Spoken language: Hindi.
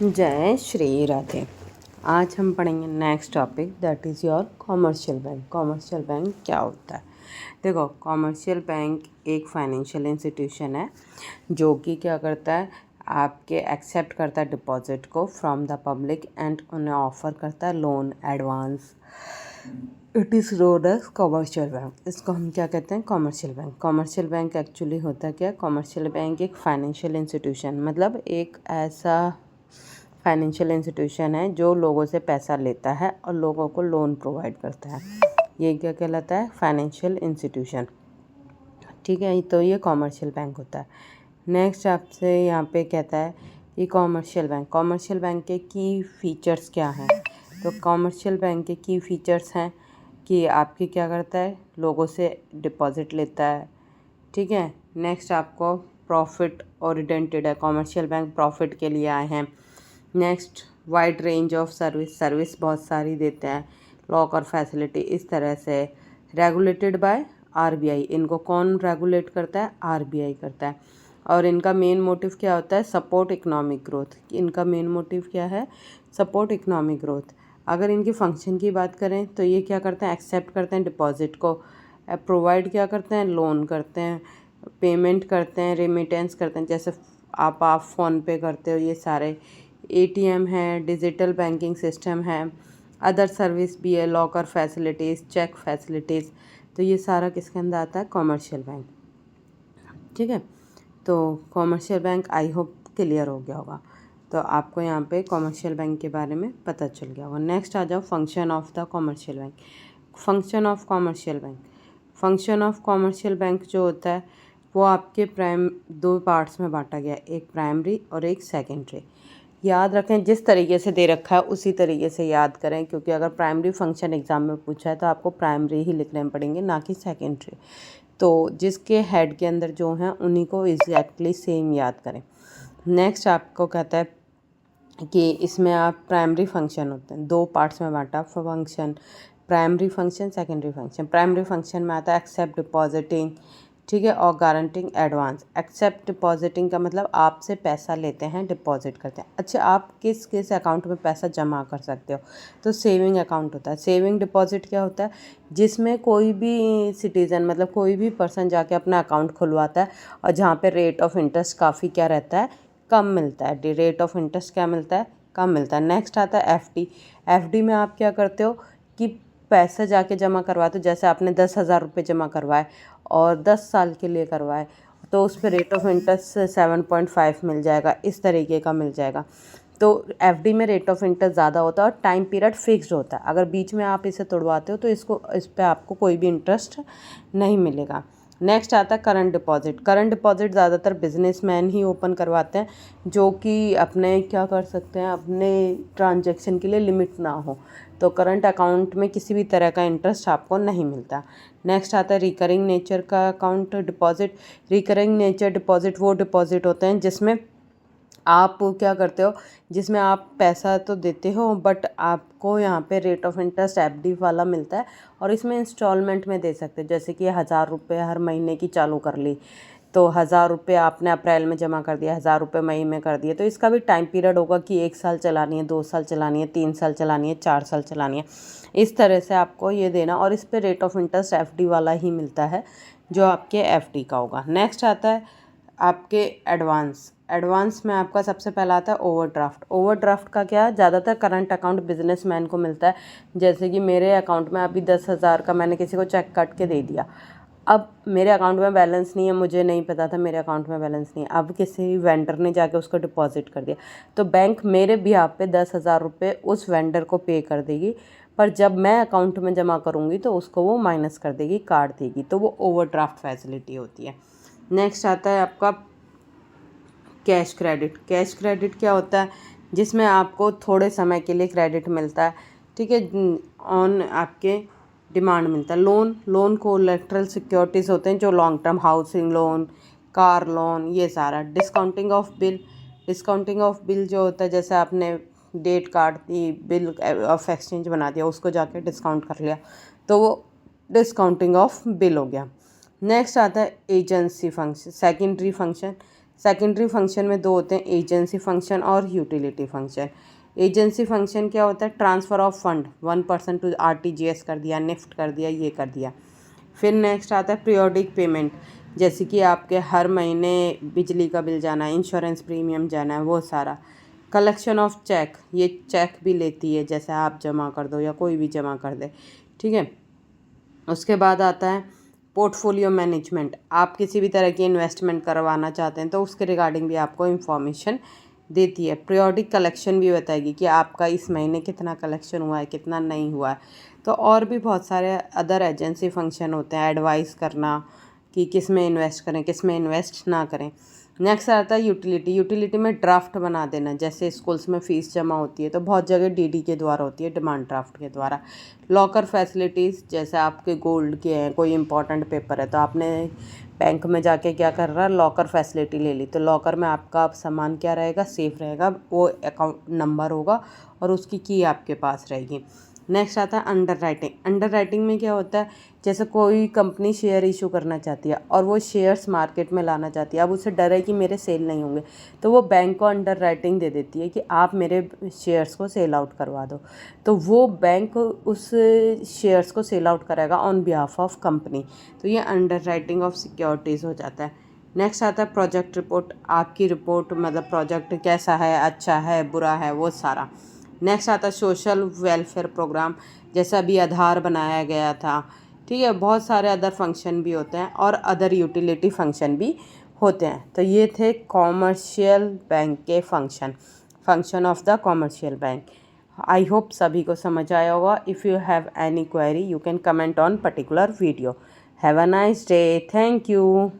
जय श्री राधे। आज हम पढ़ेंगे next topic, that is your commercial bank. Commercial bank क्या होता है? देखो, कॉमर्शियल बैंक एक फाइनेंशियल इंस्टीट्यूशन है जो कि क्या करता है, आपके एक्सेप्ट करता है डिपॉजिट को फ्रॉम द पब्लिक एंड उन्हें ऑफर करता है loan advance. It is known as commercial bank. इसको हम क्या कहते हैं? Commercial bank. Commercial bank actually होता क्या? कॉमर्शियल बैंक एक फाइनेंशियल इंस्टीट्यूशन, मतलब एक ऐसा फाइनेंशियल इंस्टीट्यूशन है जो लोगों से पैसा लेता है और लोगों को लोन प्रोवाइड करता है। ये क्या कहलाता है? Financial institution. ठीक है, तो ये कॉमर्शियल बैंक होता है। नेक्स्ट आपसे यहाँ पे कहता है कि कॉमर्शियल बैंक के की फ़ीचर्स क्या हैं? तो कॉमर्शियल बैंक के की फ़ीचर्स हैं कि आपकी क्या करता है, लोगों से डिपॉजिट लेता है। ठीक है, नेक्स्ट आपको प्रॉफिट ओरिएंटेड है, कॉमर्शियल बैंक प्रॉफिट के लिए आए हैं। Next, wide range of service बहुत सारी देते हैं, लॉक और फैसिलिटी इस तरह से। रेगुलेटेड बाय आरबीआई, इनको कौन रेगुलेट करता है? आरबीआई करता है। और इनका मेन मोटिव क्या होता है? Support economic growth. इनका मेन मोटिव क्या है? Support economic growth. अगर इनकी फंक्शन की बात करें तो ये क्या करते हैं? एक्सेप्ट करते हैं डिपॉजिट को, प्रोवाइड क्या करते हैं? लोन करते हैं, पेमेंट करते हैं, रेमिटेंस करते हैं, जैसे आप फ़ोन पे करते हो, ये सारे। एटीएम है, डिजिटल बैंकिंग सिस्टम है, अदर सर्विस भी है, लॉकर फैसिलिटीज़, चेक फैसिलिटीज़। तो ये सारा किसके अंदर आता है? Commercial bank. ठीक है, तो commercial bank I hope clear हो गया होगा। तो आपको यहाँ पे कॉमर्शियल बैंक के बारे में पता चल गया होगा। नेक्स्ट आ जाओ, function of the commercial bank. Function of commercial bank. Function of commercial bank जो होता है वो आपके दो पार्ट्स में बांटा गया है, एक प्राइमरी और एक सेकेंडरी। याद रखें, जिस तरीके से दे रखा है उसी तरीके से याद करें, क्योंकि अगर प्राइमरी फंक्शन एग्ज़ाम में पूछा है तो आपको प्राइमरी ही लिखने पड़ेंगे, ना कि सेकेंडरी। तो जिसके हेड के अंदर जो हैं उन्हीं को एग्जैक्टली सेम याद करें। नेक्स्ट आपको कहता है कि इसमें आप प्राइमरी फंक्शन होते हैं, दो पार्ट्स में बांटा function, primary function, secondary function. Primary function में आता है एक्सेप्ट डिपॉजिटिंग, ठीक है, और गारंटिंग एडवांस। एक्सेप्ट डिपॉजिटिंग का मतलब आपसे पैसा लेते हैं, डिपॉजिट करते हैं। अच्छा, आप किस किस अकाउंट में पैसा जमा कर सकते हो? तो सेविंग अकाउंट होता है। सेविंग डिपॉजिट क्या होता है? जिसमें कोई भी सिटीज़न, मतलब कोई भी पर्सन जाके अपना अकाउंट खुलवाता है और जहाँ पे रेट ऑफ इंटरेस्ट काफ़ी क्या रहता है? कम मिलता है। रेट ऑफ इंटरेस्ट क्या मिलता है? कम मिलता है। नेक्स्ट आता है एफडी। एफडी में आप क्या करते हो कि पैसा जाके जमा करवाते हो, जैसे आपने 10,000 रुपये जमा करवाए और 10 साल के लिए करवाए, तो उस पर रेट ऑफ इंटरेस्ट 7.5 मिल जाएगा, इस तरीके का मिल जाएगा। तो एफडी में रेट ऑफ इंटरेस्ट ज़्यादा होता है और टाइम पीरियड फिक्स्ड होता है। अगर बीच में आप इसे तोड़वाते हो तो इस पर आपको कोई भी इंटरेस्ट नहीं मिलेगा। नेक्स्ट आता है करंट डिपॉजिट। करंट डिपॉजिट ज़्यादातर बिजनेसमैन ही ओपन करवाते हैं, जो कि अपने क्या कर सकते हैं, अपने ट्रांजैक्शन के लिए लिमिट ना हो। तो करंट अकाउंट में किसी भी तरह का इंटरेस्ट आपको नहीं मिलता। नेक्स्ट आता है रिकरिंग नेचर का account deposit. Recurring nature deposit वो डिपॉजिट होते हैं जिसमें आप क्या करते हो, जिसमें आप पैसा तो देते हो बट आपको यहाँ पे रेट ऑफ इंटरेस्ट एफडी वाला मिलता है, और इसमें इंस्टॉलमेंट में दे सकते हो। जैसे कि 1,000 रुपये हर महीने की चालू कर ली, तो 1,000 रुपये आपने अप्रैल में जमा कर दिया, 1,000 रुपये मई में कर दिए, तो इसका भी टाइम पीरियड होगा कि 1 साल चलानी है, 2 साल चलानी है, 3 साल चलानी है, 4 साल चलानी है। इस तरह से आपको ये देना, और इस पर रेट ऑफ इंटरेस्ट एफडी वाला ही मिलता है जो आपके एफडी का होगा। नेक्स्ट आता है आपके एडवांस। एडवांस में आपका सबसे पहला आता है ओवरड्राफ्ट। ओवरड्राफ्ट का क्या? ज़्यादातर करंट अकाउंट बिजनेसमैन को मिलता है। जैसे कि मेरे अकाउंट में अभी 10,000 का मैंने किसी को चेक काट के दे दिया, अब मेरे अकाउंट में बैलेंस नहीं है, मुझे नहीं पता था मेरे अकाउंट में बैलेंस नहीं है, अब किसी वेंडर ने जाके उसको डिपॉजिट कर दिया, तो बैंक मेरे बिहाफ पे 10,000 रुपये उस वेंडर को पे कर देगी, पर जब मैं अकाउंट में जमा करूँगी तो उसको वो माइनस कर देगी, काट देगी। तो वो ओवरड्राफ्ट फैसिलिटी होती है। नेक्स्ट आता है आपका कैश क्रेडिट। कैश क्रेडिट क्या होता है? जिसमें आपको थोड़े समय के लिए क्रेडिट मिलता है, ठीक है, ऑन आपके डिमांड मिलता है। लोन कोलैटरल सिक्योरिटीज़ होते हैं, जो long term housing loan, car loan, ये सारा। Discounting of bill. Discounting of bill जो होता है, जैसे आपने डेट काट दी, बिल ऑफ एक्सचेंज बना दिया, उसको जाके डिस्काउंट कर लिया, तो वो डिस्काउंटिंग ऑफ बिल हो गया। नेक्स्ट आता है agency function, secondary function. Secondary function में दो होते हैं, एजेंसी फंक्शन और यूटिलिटी फंक्शन। एजेंसी फंक्शन क्या होता है, transfer of fund, 1 person to RTGS कर दिया, निफ्ट कर दिया, ये कर दिया। फिर नेक्स्ट आता है पीरियोडिक पेमेंट, जैसे कि आपके हर महीने बिजली का बिल जाना है, इंश्योरेंस प्रीमियम जाना है, वो सारा। कलेक्शन ऑफ चेक, ये चेक भी लेती है, जैसे आप जमा कर दो या कोई भी जमा कर दे, ठीक है। उसके बाद आता है पोर्टफोलियो मैनेजमेंट, आप किसी भी तरह की इन्वेस्टमेंट करवाना चाहते हैं तो उसके रिगार्डिंग भी आपको इन्फॉर्मेशन देती है। पीरियोडिक कलेक्शन भी बताएगी कि आपका इस महीने कितना कलेक्शन हुआ है, कितना नहीं हुआ है। तो और भी बहुत सारे अदर एजेंसी फंक्शन होते हैं, एडवाइस करना कि किस में इन्वेस्ट करें, किस में इन्वेस्ट ना करें। नेक्स्ट आता है यूटिलिटी। यूटिलिटी में ड्राफ्ट बना देना, जैसे स्कूल्स में फ़ीस जमा होती है तो बहुत जगह DD के द्वारा होती है, डिमांड ड्राफ्ट के द्वारा। लॉकर फैसिलिटीज़, जैसे आपके गोल्ड के हैं, कोई इंपॉर्टेंट पेपर है तो आपने बैंक में जाके क्या कर रहा है, लॉकर फैसिलिटी ले ली, तो लॉकर में आपका सामान क्या रहेगा, सेफ रहेगा, वो अकाउंट नंबर होगा और उसकी की आपके पास रहेगी। नेक्स्ट आता है अंडर राइटिंग। अंडर राइटिंग में क्या होता है, जैसे कोई कंपनी शेयर इशू करना चाहती है और वो शेयर्स मार्केट में लाना चाहती है, अब उसे डर है कि मेरे सेल नहीं होंगे, तो वो बैंक को अंडर राइटिंग दे देती है कि आप मेरे शेयर्स को सेल आउट करवा दो, तो वो बैंक उस शेयर्स को सेल आउट करेगा ऑन बिहाफ ऑफ कंपनी। तो ये अंडर राइटिंग ऑफ सिक्योरिटीज़ हो जाता है। नेक्स्ट आता है प्रोजेक्ट रिपोर्ट, आपकी रिपोर्ट मतलब प्रोजेक्ट कैसा है, अच्छा है, बुरा है, वो सारा। नेक्स्ट आता है सोशल वेलफेयर प्रोग्राम, जैसे अभी आधार बनाया गया था, ठीक है। बहुत सारे अदर फंक्शन भी होते हैं और अदर यूटिलिटी फंक्शन भी होते हैं। तो ये थे कॉमर्शियल बैंक के function of the commercial bank. I hope सभी को समझ आया होगा। If you have any query you can comment on particular video. Have a nice day, thank you.